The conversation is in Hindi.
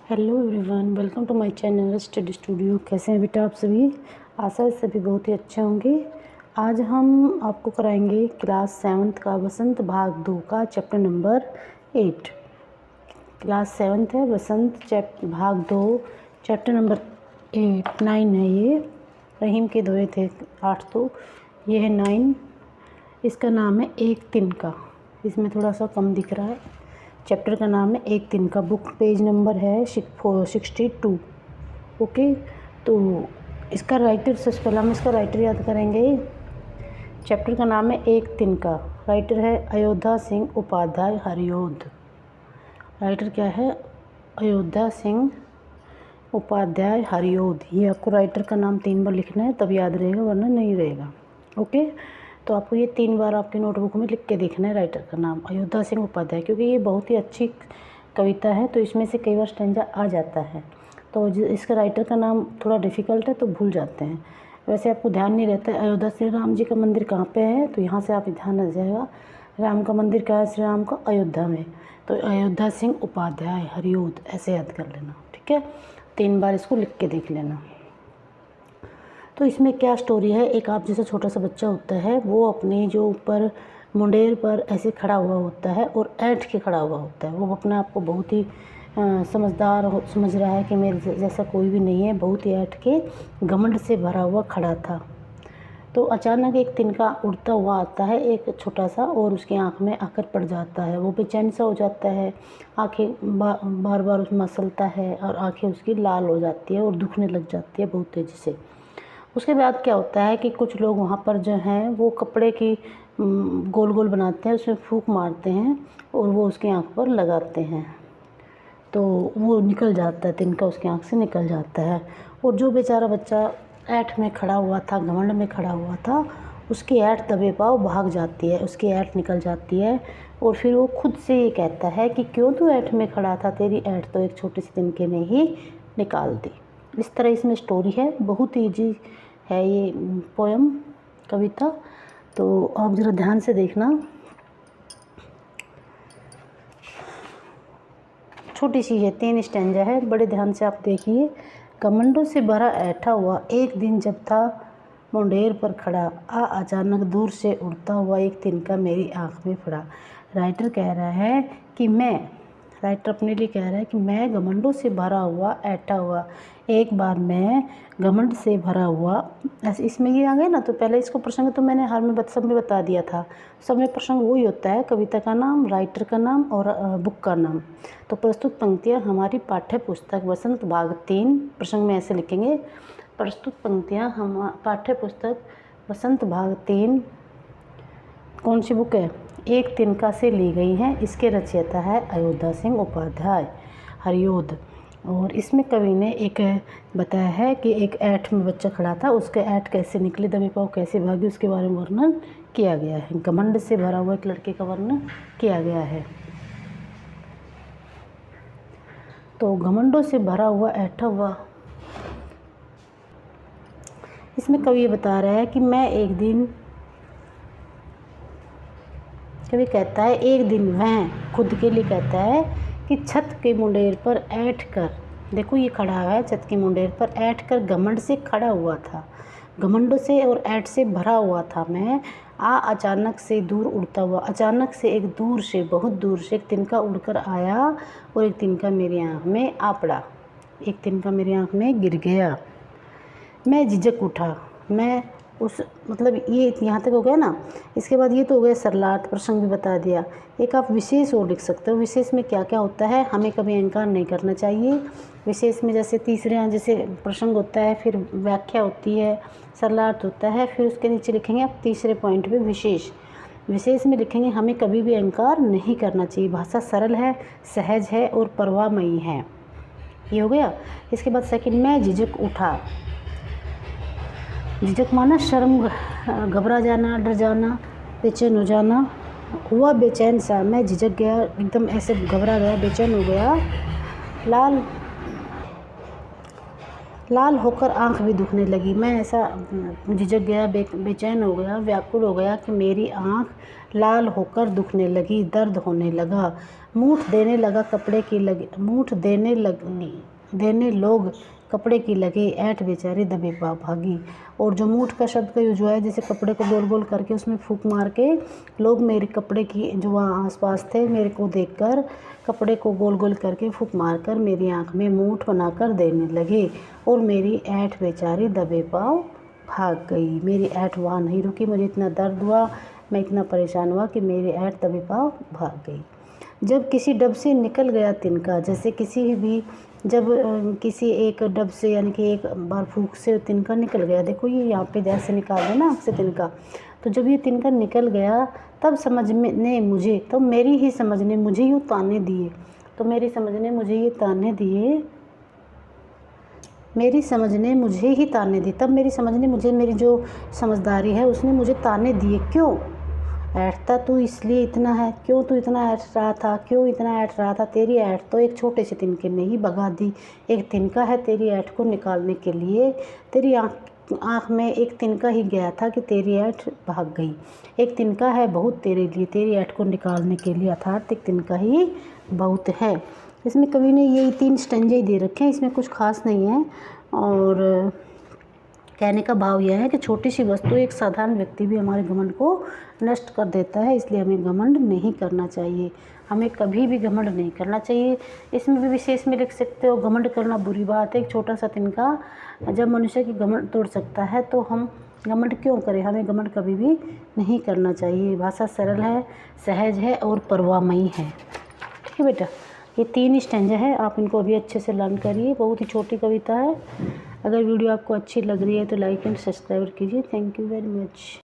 Hello everyone, welcome to my channel study studio. कैसे हैं बेटा आप सभी? आशा है सभी बहुत ही अच्छे होंगे। आज हम आपको कराएंगे क्लास 7th का वसंत भाग 2 का चैप्टर नंबर 8। क्लास 7th है, वसंत भाग 2 चैप्टर नंबर 9 है। ये रहीम के दोए थे 8, तो ये है 9। इसका नाम है एक तिनका। इसमें थोड़ा सा कम दिख रहा है। चैप्टर का नाम है एक तिनका। बुक पेज नंबर है 62। ओके, तो इसका राइटर, सबसे पहले हम इसका राइटर याद करेंगे। चैप्टर का नाम है एक तिनका। राइटर है अयोध्या सिंह उपाध्याय हरिओद। राइटर क्या है? अयोध्या सिंह उपाध्याय हरिओद। ये आपको राइटर का नाम 3 बार लिखना है, तब याद रहेगा, वरना नहीं रहेगा। ओके, तो आपको ये 3 बार आपकी नोटबुक में लिख के देखना है राइटर का नाम अयोध्या सिंह उपाध्याय, क्योंकि ये बहुत ही अच्छी कविता है, तो इसमें से कई बार स्टैंजा आ जाता है। तो इसका राइटर का नाम थोड़ा डिफ़िकल्ट है, तो भूल जाते हैं। वैसे आपको ध्यान नहीं रहता है अयोध्या श्री राम जी का मंदिर कहाँ पे है, तो यहाँ से आप ध्यान रख जाएगा। राम का मंदिर कहाँ है? श्री राम का अयोध्या में। तो अयोध्या सिंह उपाध्याय हरिओद ऐसे याद कर लेना, ठीक है। 3 बार इसको लिख के देख लेना। तो इसमें क्या स्टोरी है? एक आप जैसा छोटा सा बच्चा होता है, वो अपने जो ऊपर मुंडेर पर ऐसे खड़ा हुआ होता है और ऐंठ के खड़ा हुआ होता है। वो अपने आप को बहुत ही समझदार समझ रहा है कि मेरे जैसा कोई भी नहीं है। बहुत ही ऐंठ के घमंड से भरा हुआ खड़ा था। तो अचानक एक तिनका उड़ता हुआ आता है, एक छोटा सा, और उसकी आँख में आकर पड़ जाता है। वो बेचैन सा हो जाता है, आँखें बार बार उसमें मसलता है और आँखें उसकी लाल हो जाती है और दुखने लग जाती है बहुत तेज़ी से। उसके बाद क्या होता है कि कुछ लोग वहाँ पर जो हैं वो कपड़े की गोल गोल बनाते हैं, उसमें फूंक मारते हैं और वो उसकी आँख पर लगाते हैं, तो वो निकल जाता है, तिनका उसकी आँख से निकल जाता है। और जो बेचारा बच्चा ऐंठ में खड़ा हुआ था, घमंड में खड़ा हुआ था, उसकी ऐंठ दबे पाँव भाग जाती है, उसकी ऐंठ निकल जाती है। और फिर वो खुद से ये कहता है कि क्यों तू ऐंठ में खड़ा था, तेरी ऐंठ तो एक छोटे से तिनके ने ही निकाल दी। इस तरह इसमें स्टोरी है। बहुत ईजी है ये पोयम, कविता। तो आप ज़रा ध्यान से देखना। छोटी सी है, 3 स्टैंजा है, बड़े ध्यान से आप देखिए। कमंडों से भरा ऐठा हुआ एक दिन जब था मुंडेर पर खड़ा, अचानक दूर से उड़ता हुआ एक तिनका मेरी आँख में पड़ा। राइटर कह रहा है कि राइटर अपने लिए कह रहा है कि मैं घमंडों से भरा हुआ ऐठा हुआ, एक बार मैं घमंड से भरा हुआ, ऐसे इसमें ये आ गया ना। तो पहले इसको प्रसंग तो मैंने हर में सब में बता दिया था। सब में प्रसंग वही होता है, कविता का नाम, राइटर का नाम और बुक का नाम। तो प्रस्तुत पंक्तियाँ हमारी पाठ्य पुस्तक वसंत भाग 3 प्रसंग में ऐसे लिखेंगे। प्रस्तुत पंक्तियाँ हम पाठ्य पुस्तक वसंत भाग 3 कौन सी बुक है? एक तिनका से ली गई हैं। इसके रचयिता है अयोध्या सिंह उपाध्याय हरिओद। और इसमें कवि ने एक बताया है कि एक ऐंठ में बच्चा खड़ा था, उसके ऐंठ कैसे निकले, दबे पाँव कैसे भागे, उसके बारे में वर्णन किया गया है। घमंड से भरा हुआ एक लड़के का वर्णन किया गया है। तो घमंडों से भरा हुआ ऐठा हुआ, इसमें कवि ये बता रहा है कि मैं एक दिन, कवि कहता है एक दिन वह खुद के लिए कहता है कि छत के मुंडेर पर ऐंठ कर, देखो ये खड़ा हुआ है छत के मुंडेर पर ऐंठ कर घमंड से खड़ा हुआ था, घमंडों से और ऐंठ से भरा हुआ था मैं। अचानक से दूर उड़ता हुआ, अचानक से एक दूर से, बहुत दूर से एक तिनका उड़कर आया और एक तिनका मेरी आँख में आ पड़ा, एक तिनका मेरी आँख में गिर गया। मैं झिझक उठा, मैं उस, मतलब ये यहाँ तक हो गया ना। इसके बाद ये तो हो गया सरलार्थ, प्रसंग भी बता दिया। एक आप विशेष और लिख सकते हो। विशेष में क्या क्या होता है, हमें कभी अहंकार नहीं करना चाहिए। विशेष में जैसे तीसरे जैसे प्रसंग होता है, फिर व्याख्या होती है, सरलार्थ होता है, फिर उसके नीचे लिखेंगे आप तीसरे पॉइंट पे विशेष। विशेष में लिखेंगे हमें कभी भी अहंकार नहीं करना चाहिए। भाषा सरल है, सहज है और परवाहमयी है। ये हो गया। इसके बाद सेकंड, मैं झिझक उठा। झिझक माना शर्म, घबरा जाना, डर जाना, बेचैन हो जाना। हुआ बेचैन सा, मैं झिझक गया, एकदम ऐसे घबरा गया, बेचैन हो गया। लाल होकर आँख भी दुखने लगी। मैं ऐसा झिझक गया, बेचैन हो गया, व्याकुल हो गया कि मेरी आँख लाल होकर दुखने लगी, दर्द होने लगा। मूठ देने लगा कपड़े की लगे, देने लोग कपड़े की लगे, ऐठ बेचारी दबे भागी। और जो मूठ का शब्द का यूज हुआ है, जैसे कपड़े को गोल गोल करके उसमें फूंक मार के लोग मेरे कपड़े की जो वहाँ आसपास थे मेरे को देखकर कपड़े को गोल गोल करके फूंक मार कर मेरी आँख में मूठ बनाकर देने लगे, और मेरी ऐठ बेचारी दबे पाँव भाग गई। मेरी ऐठ वहाँ नहीं रुकी, मुझे इतना दर्द हुआ, मैं इतना परेशान हुआ कि मेरी ऐठ दबे पाँव भाग गई। जब किसी डब से निकल गया तिनका, जैसे किसी भी जब किसी एक डब से यानी कि एक बार फूंक से तिनका निकल गया, देखो ये यहाँ पे जैसे निकाल है ना आँख से तिनका, तो जब ये तिनका निकल गया तब समझ में ने मुझे, तो मेरी ही समझ ने मुझे यूँ ताने दिए, तो मेरी समझ ने मुझे ये ताने दिए, मेरी समझ ने मुझे ही ताने दिए, तब मेरी समझ ने मुझे, मेरी जो समझदारी है उसने मुझे ताने दिए। क्यों ऐठता तू, इसलिए इतना है, क्यों तू इतना ऐठ रहा था, क्यों इतना ऐठ रहा था, तेरी ऐठ तो एक छोटे से तिनके ने ही भगा दी। एक तिनका है तेरी ऐठ को निकालने के लिए, तेरी आँख में एक तिनका ही गया था कि तेरी ऐठ भाग गई। एक तिनका है बहुत तेरे लिए, तेरी ऐठ को निकालने के लिए, अर्थात एक तिनका ही बहुत है। इसमें कवि ने यही 3 स्टैंजे ही दे रखे हैं, इसमें कुछ खास नहीं है। और कहने का भाव यह है कि छोटी सी वस्तु एक साधारण व्यक्ति भी हमारे घमंड को नष्ट कर देता है, इसलिए हमें घमंड नहीं करना चाहिए, हमें कभी भी घमंड नहीं करना चाहिए। इसमें भी विशेष में लिख सकते हो, घमंड करना बुरी बात है। एक छोटा सा तिनका जब मनुष्य की घमंड तोड़ सकता है तो हम घमंड क्यों करें, हमें घमंड कभी भी नहीं करना चाहिए। भाषा सरल है, सहज है और परवाहमयी है। ठीक है बेटा, ये 3 स्टैंजा है, आप इनको अभी अच्छे से लर्न करिए। बहुत ही छोटी कविता है। अगर वीडियो आपको अच्छी लग रही है तो लाइक एंड सब्सक्राइब कीजिए। Thank you very much.